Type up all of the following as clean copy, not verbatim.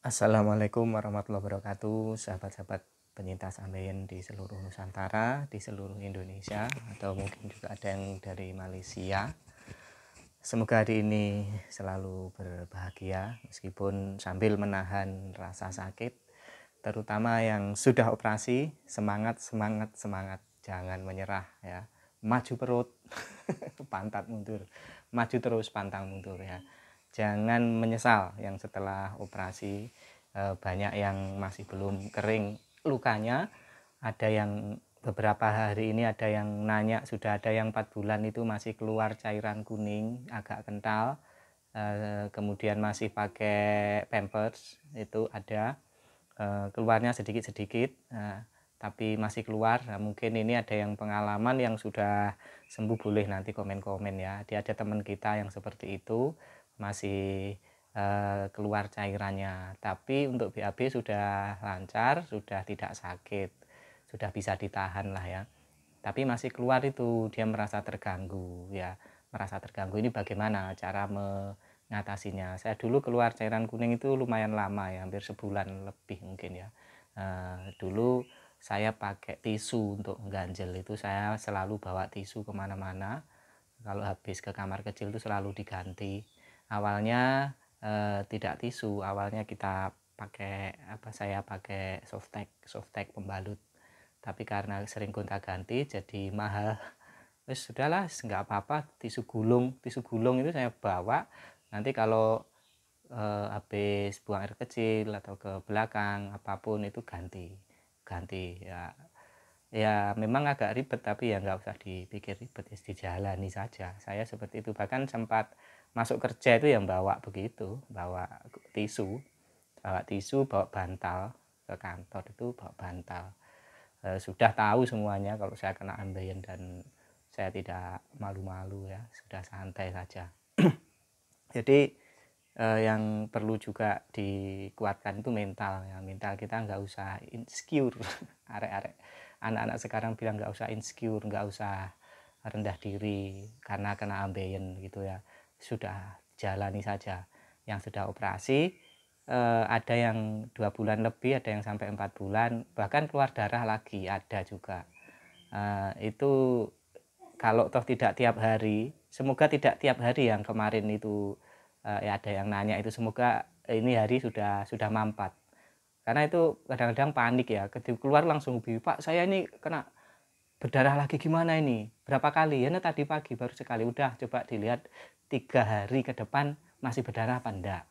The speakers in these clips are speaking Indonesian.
Assalamualaikum warahmatullahi wabarakatuh, sahabat-sahabat penyintas ambeien di seluruh Nusantara, di seluruh Indonesia, atau mungkin juga ada yang dari Malaysia. Semoga hari ini selalu berbahagia meskipun sambil menahan rasa sakit, terutama yang sudah operasi. Semangat, semangat, semangat, jangan menyerah ya. Maju perut, pantat mundur, maju terus pantang mundur ya. Jangan menyesal yang setelah operasi. Banyak yang masih belum kering lukanya, ada yang beberapa hari ini ada yang nanya, sudah ada yang 4 bulan itu masih keluar cairan kuning agak kental, kemudian masih pakai pampers, itu ada keluarnya sedikit-sedikit, tapi masih keluar. Nah, mungkin ini ada yang pengalaman yang sudah sembuh, boleh nanti komen-komen ya. Dia ada teman kita yang seperti itu, masih keluar cairannya, tapi untuk BAB sudah lancar, sudah tidak sakit, sudah bisa ditahan lah ya. Tapi masih keluar itu, dia merasa terganggu ya. Merasa terganggu ini bagaimana cara mengatasinya? Saya dulu keluar cairan kuning itu lumayan lama ya, hampir sebulan lebih mungkin ya. Dulu saya pakai tisu untuk mengganjel, itu saya selalu bawa tisu kemana-mana. Kalau habis ke kamar kecil itu selalu diganti. Awalnya tidak tisu, awalnya kita pakai saya pakai softtek pembalut. Tapi karena sering gonta-ganti jadi mahal. Wes sudahlah, nggak apa-apa, tisu gulung itu saya bawa. Nanti kalau habis buang air kecil atau ke belakang apapun itu ganti ya. Ya memang agak ribet, tapi ya nggak usah dipikir ribet, ya dijalani saja. Saya seperti itu, bahkan sempat masuk kerja itu yang bawa begitu, bawa tisu, bawa bantal ke kantor, itu bawa bantal. Sudah tahu semuanya kalau saya kena ambeien, dan saya tidak malu-malu ya, sudah santai saja. Jadi yang perlu juga dikuatkan itu mental ya. Mental kita nggak usah insecure. Arek-arek anak-anak sekarang bilang nggak usah insecure, nggak usah rendah diri karena kena ambeien gitu ya. Sudah jalani saja. Yang sudah operasi ada yang 2 bulan lebih, ada yang sampai 4 bulan, bahkan keluar darah lagi ada juga. Itu kalau toh tidak tiap hari, semoga tidak tiap hari. Yang kemarin itu ya ada yang nanya itu, semoga ini hari sudah mampat, karena itu kadang-kadang panik ya, ketika keluar langsung Pak saya ini kena berdarah lagi, gimana ini, berapa kali ya? Nah, tadi pagi baru sekali. Udah coba dilihat 3 hari ke depan masih berdarah apa enggak.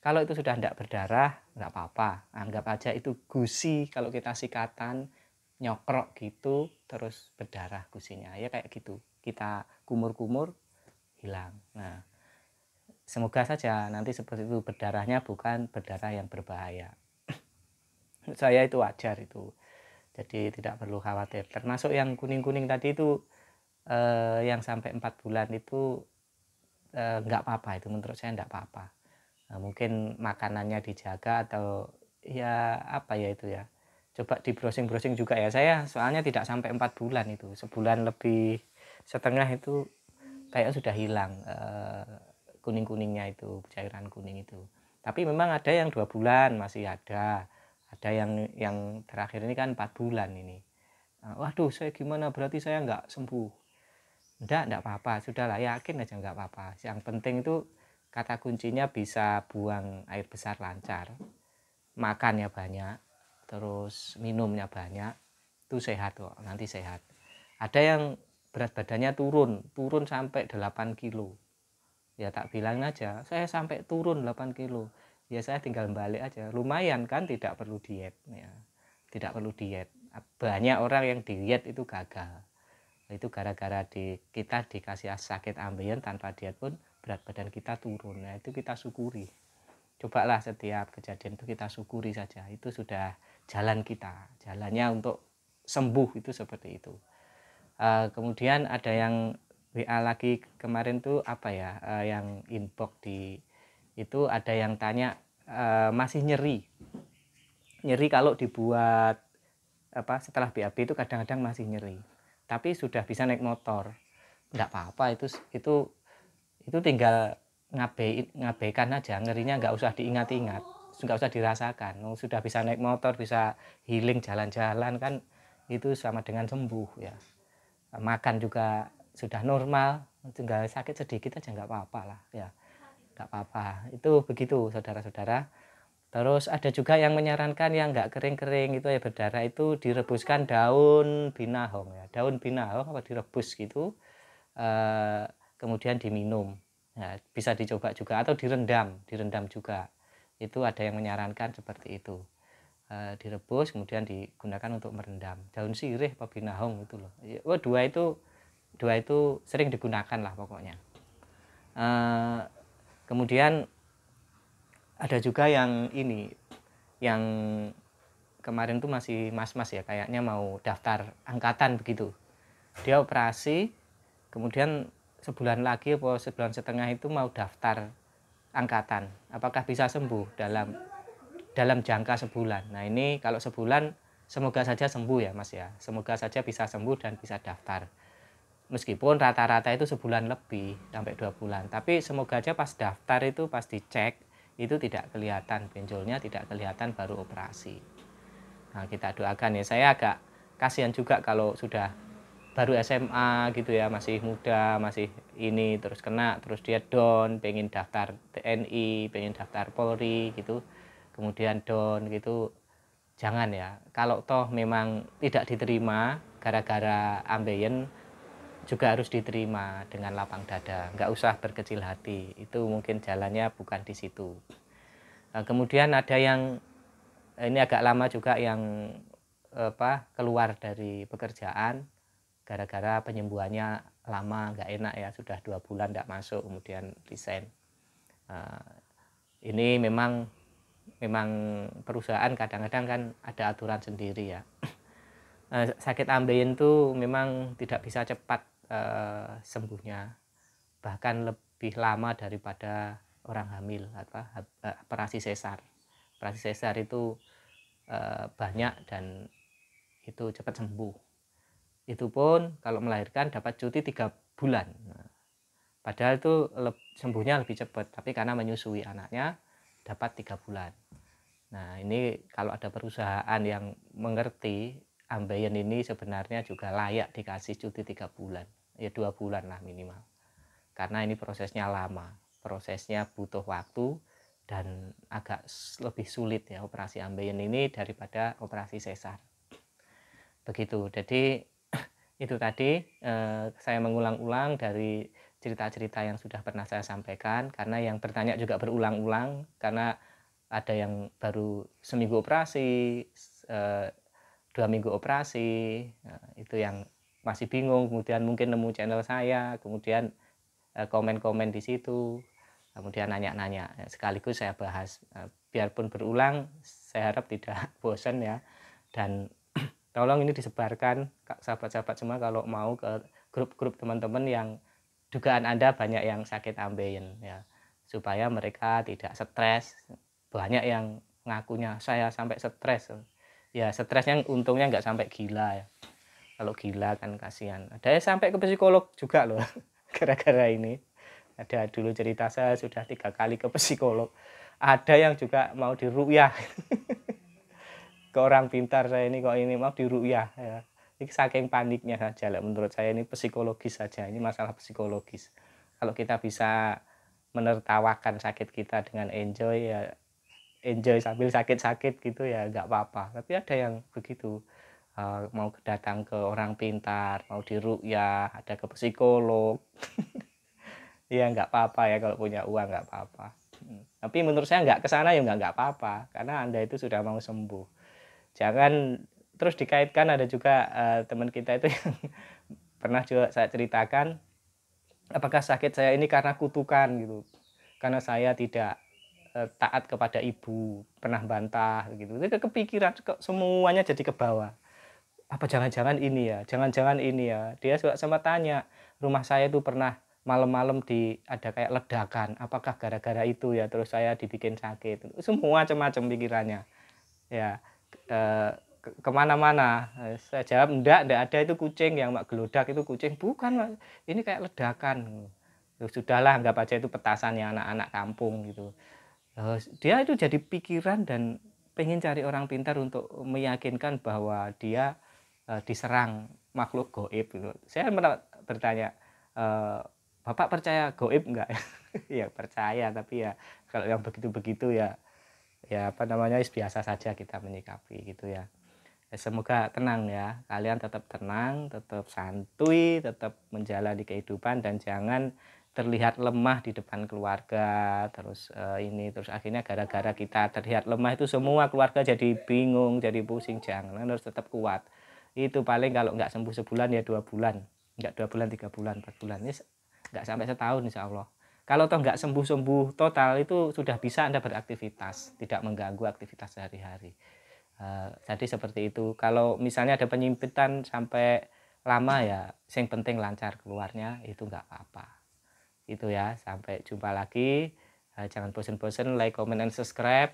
Kalau itu sudah enggak berdarah, enggak apa-apa, anggap aja itu gusi. Kalau kita sikatan nyokrok gitu terus berdarah gusinya ya, kayak gitu, kita kumur-kumur hilang. Nah, semoga saja nanti seperti itu, berdarahnya bukan berdarah yang berbahaya. Saya itu wajar itu, jadi tidak perlu khawatir. Termasuk yang kuning-kuning tadi itu, yang sampai 4 bulan itu nggak apa-apa, itu menurut saya nggak apa-apa. Mungkin makanannya dijaga, atau ya apa ya itu ya, coba di browsing-browsing juga ya. Saya soalnya tidak sampai 4 bulan, itu sebulan lebih setengah itu kayak sudah hilang kuning-kuningnya, itu cairan kuning itu. Tapi memang ada yang 2 bulan masih ada yang terakhir ini kan 4 bulan ini. Waduh, saya gimana, berarti saya nggak sembuh? Enggak apa-apa, sudahlah, yakin aja nggak apa-apa. Yang penting itu kata kuncinya bisa buang air besar lancar, makannya banyak, terus minumnya banyak, itu sehat kok, nanti sehat. Ada yang berat badannya turun sampai 8 kilo. Ya tak bilang aja, saya sampai turun 8 kilo. Ya saya tinggal balik aja, lumayan kan, tidak perlu diet ya. Tidak perlu diet. Banyak orang yang diet itu gagal. Itu gara-gara kita dikasih sakit ambeien tanpa diet pun berat badan kita turun. Nah, itu kita syukuri. Cobalah setiap kejadian itu kita syukuri saja. Itu sudah jalan kita. Jalannya untuk sembuh itu seperti itu. Kemudian ada yang WA lagi kemarin tuh apa ya, yang inbox itu ada yang tanya, masih nyeri kalau dibuat setelah BAB itu kadang-kadang masih nyeri, tapi sudah bisa naik motor. Enggak apa-apa, itu tinggal ngabaikan aja, ngerinya nggak usah diingat-ingat. nggak usah dirasakan. Sudah bisa naik motor, bisa healing jalan-jalan kan itu sama dengan sembuh ya. Makan juga sudah normal, tinggal sakit sedikit aja nggak apa-apa lah ya, nggak apa-apa. Itu begitu saudara-saudara. Terus ada juga yang menyarankan yang nggak kering-kering itu ya berdarah itu direbuskan daun binahong ya, daun binahong apa direbus gitu, kemudian diminum. Ya, bisa dicoba juga atau direndam juga. Itu ada yang menyarankan seperti itu. Direbus kemudian digunakan untuk merendam. Daun sirih apa binahong itu loh. Oh, dua itu sering digunakan lah pokoknya. Kemudian ada juga yang ini, yang kemarin tuh masih mas-mas ya, kayaknya mau daftar angkatan begitu. Dia operasi, kemudian sebulan lagi atau sebulan setengah itu mau daftar angkatan. Apakah bisa sembuh dalam jangka sebulan? Nah ini kalau sebulan semoga saja sembuh ya mas ya, semoga saja bisa sembuh dan bisa daftar. Meskipun rata-rata itu sebulan lebih sampai 2 bulan, tapi semoga aja pas daftar itu pas dicek itu tidak kelihatan benjolnya, tidak kelihatan baru operasi. Nah kita doakan ya, saya agak kasihan juga kalau sudah baru SMA gitu ya, masih muda, masih ini terus kena, terus dia down, pengen daftar TNI, pengen daftar Polri gitu, kemudian down gitu. Jangan ya, kalau toh memang tidak diterima gara-gara ambeien, juga harus diterima dengan lapang dada, nggak usah berkecil hati, itu mungkin jalannya bukan di situ. Nah, kemudian ada yang ini agak lama juga yang keluar dari pekerjaan gara-gara penyembuhannya lama, nggak enak ya, sudah 2 bulan nggak masuk kemudian resign. Ini memang perusahaan kadang-kadang kan ada aturan sendiri ya. Sakit ambeien itu memang tidak bisa cepat sembuhnya, bahkan lebih lama daripada orang hamil operasi sesar. Operasi sesar itu banyak dan itu cepat sembuh. Itu pun kalau melahirkan dapat cuti 3 bulan. Padahal itu sembuhnya lebih cepat, tapi karena menyusui anaknya dapat 3 bulan. Nah ini kalau ada perusahaan yang mengerti ambeien ini sebenarnya juga layak dikasih cuti 3 bulan, ya 2 bulan lah minimal, karena ini prosesnya lama, prosesnya butuh waktu dan agak lebih sulit ya operasi ambeien ini daripada operasi sesar begitu. Jadi itu tadi saya mengulang-ulang dari cerita-cerita yang sudah pernah saya sampaikan, karena yang bertanya juga berulang-ulang, karena ada yang baru seminggu operasi, 2 minggu operasi, itu yang masih bingung, kemudian mungkin nemu channel saya, kemudian komen-komen di situ, kemudian nanya-nanya, sekaligus saya bahas, biarpun berulang, saya harap tidak bosan ya, dan tolong ini disebarkan sahabat-sahabat semua kalau mau ke grup-grup teman-teman yang dugaan Anda banyak yang sakit ambeien ya, supaya mereka tidak stres. Banyak yang ngakunya saya sampai stres ya, stresnya untungnya nggak sampai gila ya, kalau gila kan kasihan. Ada yang sampai ke psikolog juga loh gara-gara ini. Ada dulu cerita saya sudah 3 kali ke psikolog, ada yang juga mau diruqyah ke orang pintar saya ini, kok ini mau diruqyah ya. Ini saking paniknya saja lah, menurut saya ini psikologis saja, ini masalah psikologis. Kalau kita bisa menertawakan sakit kita dengan enjoy ya, enjoy sambil sakit-sakit gitu ya nggak apa-apa. Tapi ada yang begitu, mau datang ke orang pintar, mau diruqyah, ada ke psikolog. Ya nggak apa-apa ya, kalau punya uang nggak apa-apa. Tapi menurut saya nggak ke sana ya nggak apa-apa, karena Anda itu sudah mau sembuh. Jangan terus dikaitkan, ada juga teman kita itu yang pernah juga saya ceritakan, apakah sakit saya ini karena kutukan gitu, karena saya tidak taat kepada ibu, pernah bantah gitu. Itu kepikiran semuanya jadi ke bawah. Apa jangan-jangan ini ya? Jangan-jangan ini ya? Dia juga sempat tanya, rumah saya itu pernah malam-malam ada kayak ledakan. Apakah gara-gara itu ya? Terus saya dibikin sakit. Semua macam-macam pikirannya. Ya, kemana-mana. Saya jawab, enggak ada, itu kucing yang mak gelodak, itu kucing. Bukan, Mas. Ini kayak ledakan. Sudahlah, anggap aja itu petasannya anak-anak kampung gitu. Dia itu jadi pikiran dan pengen cari orang pintar untuk meyakinkan bahwa dia diserang makhluk gaib gitu. Saya bertanya, "Bapak percaya gaib enggak?" Ya percaya, tapi ya kalau yang begitu-begitu ya apa namanya, biasa saja kita menyikapi gitu ya. Ya semoga tenang ya, kalian tetap tenang, tetap santuy, tetap menjalani kehidupan dan jangan terlihat lemah di depan keluarga. Terus terus akhirnya gara-gara kita terlihat lemah itu semua keluarga jadi bingung, jadi pusing. Jangan, harus tetap kuat. Itu paling kalau nggak sembuh sebulan ya 2 bulan, nggak 2 bulan, 3 bulan, 4 bulan, ya nggak sampai setahun insya Allah. Kalau toh nggak sembuh-sembuh total itu sudah bisa Anda beraktivitas, tidak mengganggu aktivitas sehari-hari. Jadi seperti itu. Kalau misalnya ada penyimpitan sampai lama ya, yang penting lancar keluarnya itu nggak apa-apa. Itu ya. Sampai jumpa lagi. Jangan bosan-bosan like, comment, dan subscribe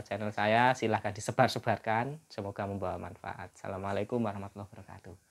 channel saya. Silahkan disebar-sebarkan. Semoga membawa manfaat. Assalamualaikum warahmatullahi wabarakatuh.